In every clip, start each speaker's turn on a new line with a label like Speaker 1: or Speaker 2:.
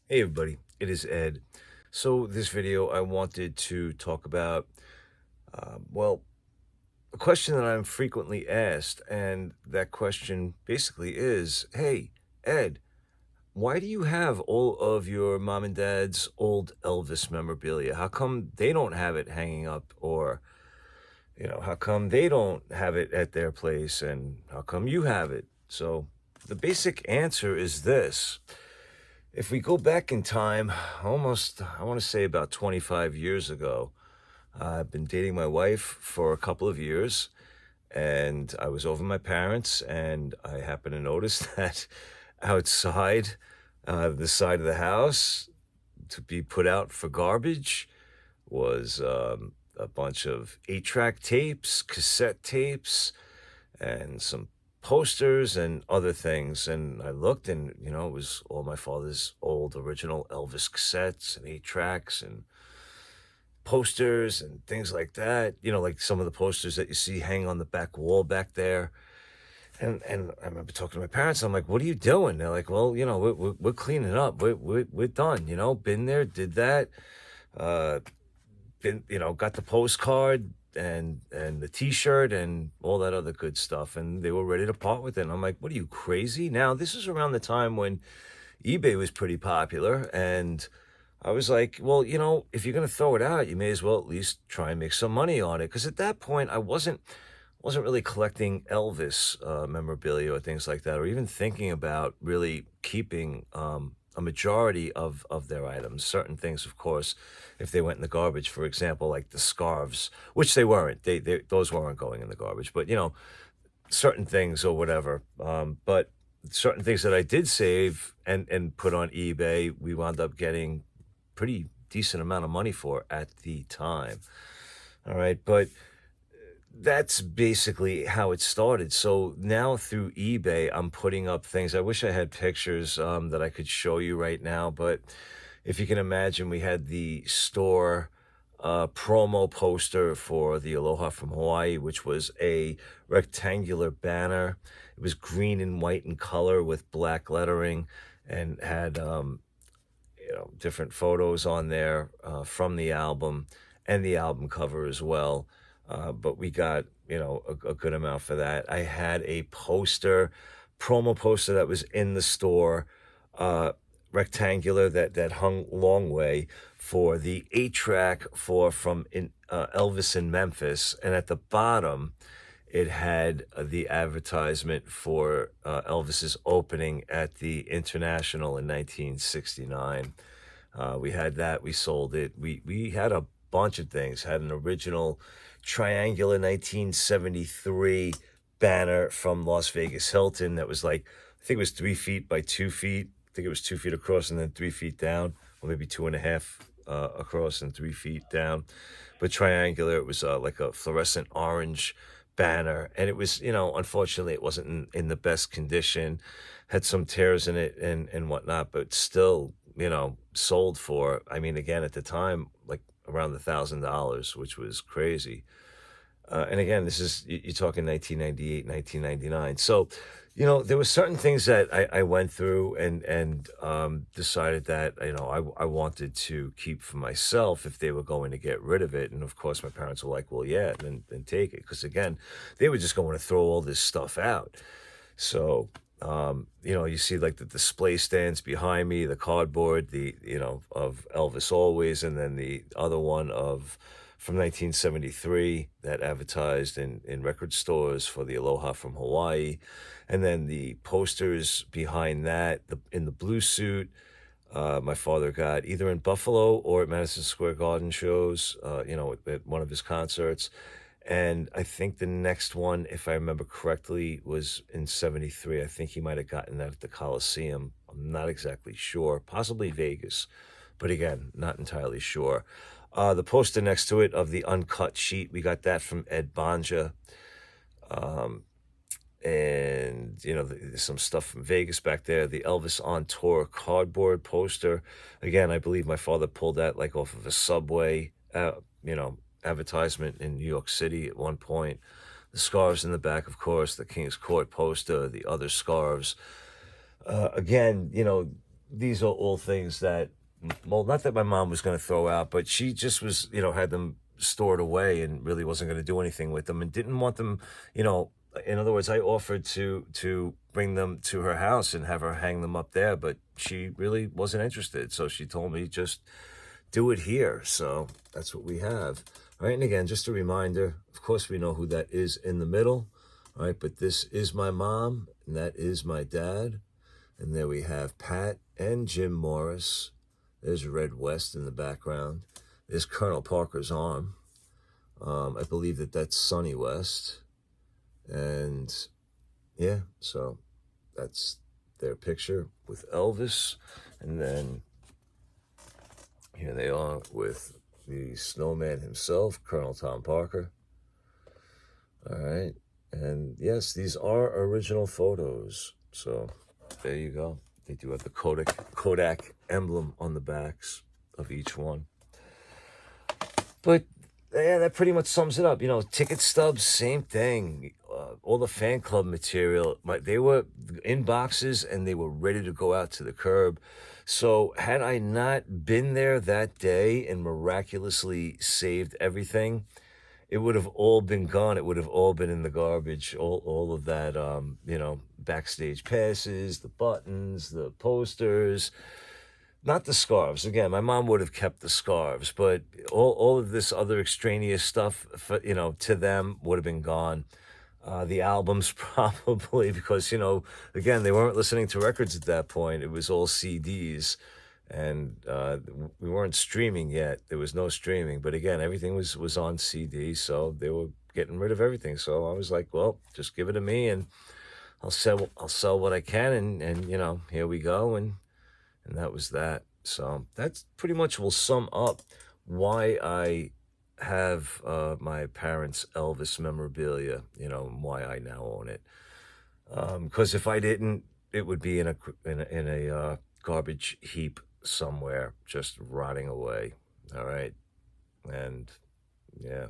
Speaker 1: Hey everybody, it is Ed. So this video I wanted to talk about, well, a question that I'm frequently asked, and that question basically is, hey, Ed, why do you have all of your mom and dad's old Elvis memorabilia? How come they don't have it hanging up, or, how come they don't have it at their place, and how come you have it? So the basic answer is this. If we go back in time, almost, I want to say about 25 years ago, I've been dating my wife for a couple of years, and I was over at my parents, and I happened to notice that outside the side of the house to be put out for garbage was a bunch of 8-track tapes, cassette tapes, and some posters and other things. And I looked, and it was all my father's old original Elvis cassettes and 8 tracks and posters and things like that. Like some of the posters that you see hang on the back wall back there. And I remember talking to my parents. I'm like, "What are you doing?" They're like, "Well, we're cleaning up. We're done. Been there, did that. Uh, got the postcard and the T-shirt and all that other good stuff, and they were ready to part with it. And I'm like, "What are you, crazy?" Now, this is around the time when eBay was pretty popular, and I was like, "Well, if you're gonna throw it out, you may as well at least try and make some money on it." Because at that point, I wasn't really collecting Elvis memorabilia or things like that, or even thinking about really keeping a majority of their items. Certain things, of course, if they went in the garbage, for example, like the scarves, which they weren't, they those weren't going in the garbage, but certain things or whatever. But certain things that I did save and put on eBay, we wound up getting pretty decent amount of money for at the time. All right, but that's basically how it started. So now through eBay, I'm putting up things. I wish I had pictures that I could show you right now, but if you can imagine, we had the store promo poster for the Aloha from Hawaii, which was a rectangular banner. It was green and white in color with black lettering, and had different photos on there from the album and the album cover as well. But we got, a good amount for that. I had a promo poster that was in the store, uh, rectangular, that hung long way, for the 8-track for Elvis in Memphis. And at the bottom, it had the advertisement for Elvis's opening at the International in 1969. We had that. We sold it. We had a bunch of things. Had an original triangular 1973 banner from Las Vegas Hilton that was like, I think it was 3 feet by 2 feet. I think it was 2 feet across and then 3 feet down, or maybe two and a half across and 3 feet down. But triangular, it was like a fluorescent orange banner, and it was, unfortunately, it wasn't in the best condition, had some tears in it and whatnot, but still, sold for, I mean, again, at the time, like around $1,000, which was crazy. And again, this is, you're talking 1998, 1999. So, there were certain things that I went through and decided that, I wanted to keep for myself if they were going to get rid of it. And of course, my parents were like, "Well, yeah, then take it." Because again, they were just going to throw all this stuff out. So, you see like the display stands behind me, the cardboard, of Elvis Always, and then the other one from 1973 that advertised in record stores for the Aloha from Hawaii. And then the posters behind that, in the blue suit, my father got either in Buffalo or at Madison Square Garden shows, at one of his concerts. And I think the next one, if I remember correctly, was in 73. I think he might have gotten that at the Coliseum. I'm not exactly sure. Possibly Vegas. But again, not entirely sure. The poster next to it of the uncut sheet, we got that from Ed Banja. Um, and, there's some stuff from Vegas back there. The Elvis on Tour cardboard poster. Again, I believe my father pulled that like off of a subway, advertisement in New York City at one point. The scarves in the back, of course, the King's Court poster, the other scarves. Again, these are all things that, well, not that my mom was going to throw out, but she just was, had them stored away and really wasn't going to do anything with them and didn't want them, in other words, I offered to bring them to her house and have her hang them up there, but she really wasn't interested. So she told me just do it here. So that's what we have. All right. And again, just a reminder, of course, we know who that is in the middle. All right. But this is my mom and that is my dad. And there we have Pat and Jim Morris. There's Red West in the background. There's Colonel Parker's arm. I believe that's Sonny West. And yeah, so that's their picture with Elvis. And then here they are with the snowman himself, Colonel Tom Parker. All right. And yes, these are original photos. So there you go. They do have the Kodak emblem on the backs of each one. But yeah, that pretty much sums it up. Ticket stubs, same thing. All the fan club material, they were in boxes and they were ready to go out to the curb. So had I not been there that day and miraculously saved everything, it would have all been gone. It would have all been in the garbage. All of that, backstage passes, the buttons, the posters, not the scarves. Again, my mom would have kept the scarves, but all of this other extraneous stuff, to them would have been gone. The albums probably, because, again, they weren't listening to records at that point. It was all CDs. And we weren't streaming yet. There was no streaming. But again, everything was on CD, so they were getting rid of everything. So I was like, well, just give it to me and I'll sell what I can, and here we go. And that was that. So that's pretty much will sum up why I have my parents' Elvis memorabilia, and why I now own it. Because if I didn't, it would be in a garbage heap somewhere, just rotting away. All right. And yeah,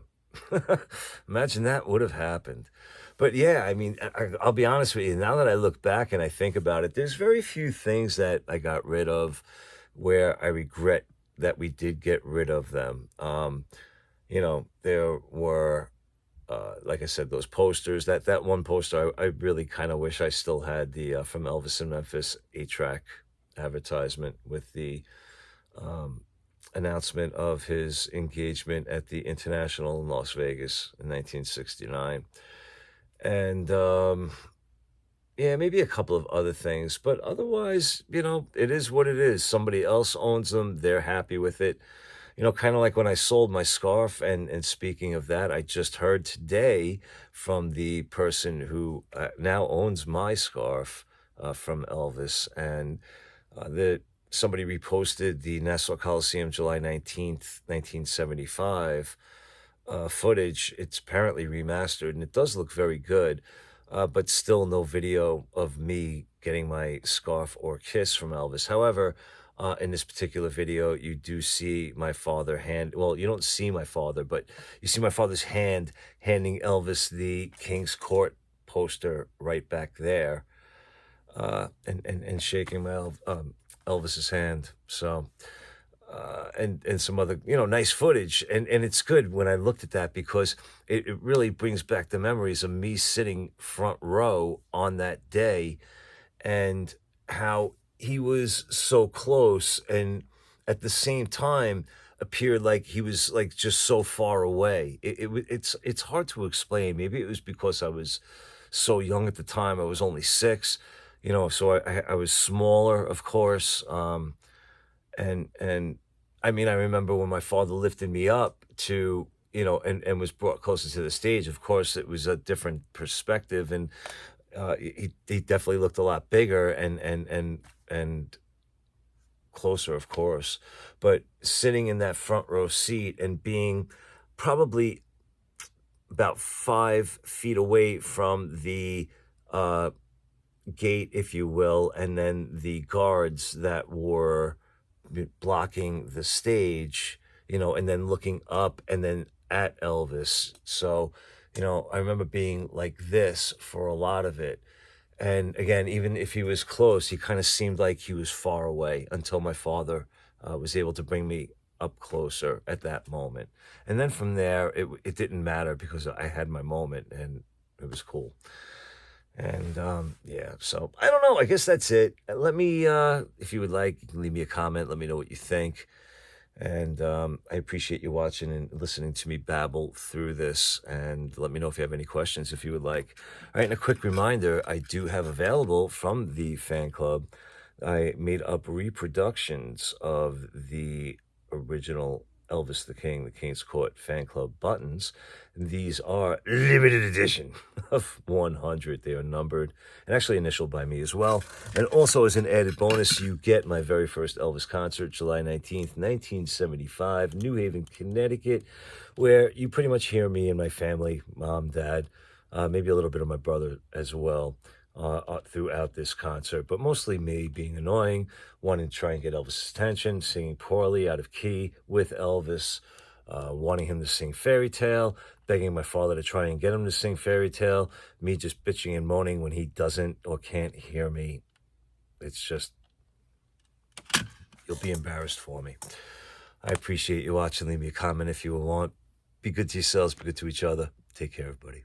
Speaker 1: imagine that would have happened. But yeah, I mean, I'll be honest with you. Now that I look back and I think about it, there's very few things that I got rid of where I regret that we did get rid of them. There were, like I said, those posters. That one poster, I really kind of wish I still had the from Elvis in Memphis 8-track advertisement with the announcement of his engagement at the International in Las Vegas in 1969. And yeah, maybe a couple of other things, but otherwise, it is what it is. Somebody else owns them. They're happy with it. Kind of like when I sold my scarf. And speaking of that, I just heard today from the person who now owns my scarf from Elvis. And somebody reposted the Nassau Coliseum July 19th, 1975 footage. It's apparently remastered, and it does look very good, but still no video of me getting my scarf or kiss from Elvis. However, in this particular video, you do see my father you don't see my father, but you see my father's hand handing Elvis the Kingscourt poster right back there, and shaking my Elvis's hand. So, and some other, nice footage. And it's good when I looked at that, because it really brings back the memories of me sitting front row on that day and how he was so close and at the same time appeared like he was like just so far away. It's hard to explain. Maybe it was because I was so young at the time. I was only 6, so I was smaller, of course. And I mean, I remember when my father lifted me up to, and was brought closer to the stage. Of course, it was a different perspective, and he definitely looked a lot bigger and closer, of course. But sitting in that front row seat and being probably about 5 feet away from the gate, if you will, and then the guards that were blocking the stage, and then looking up and then at Elvis. So, I remember being like this for a lot of it. And again, even if he was close, he kind of seemed like he was far away until my father was able to bring me up closer at that moment. And then from there, it didn't matter because I had my moment and it was cool. And yeah, so I don't know. I guess that's it. Let me, if you would like, you can leave me a comment. Let me know what you think. And I appreciate you watching and listening to me babble through this. And let me know if you have any questions if you would like. All right, and a quick reminder, I do have available from the fan club, I made up reproductions of the original Elvis the King, the Kingscourt fan club buttons. These are limited edition of 100. They are numbered and actually initialed by me as well. And also as an added bonus, you get my very first Elvis concert, July 19th, 1975, New Haven, Connecticut, where you pretty much hear me and my family, mom, dad, maybe a little bit of my brother as well, throughout this concert, but mostly me being annoying, wanting to try and get Elvis' attention, singing poorly, out of key with Elvis, wanting him to sing Fairy Tale, begging my father to try and get him to sing Fairy Tale, me just bitching and moaning when he doesn't or can't hear me. It's just, you'll be embarrassed for me. I appreciate you watching. Leave me a comment if you want. Be good to yourselves, be good to each other. Take care, everybody.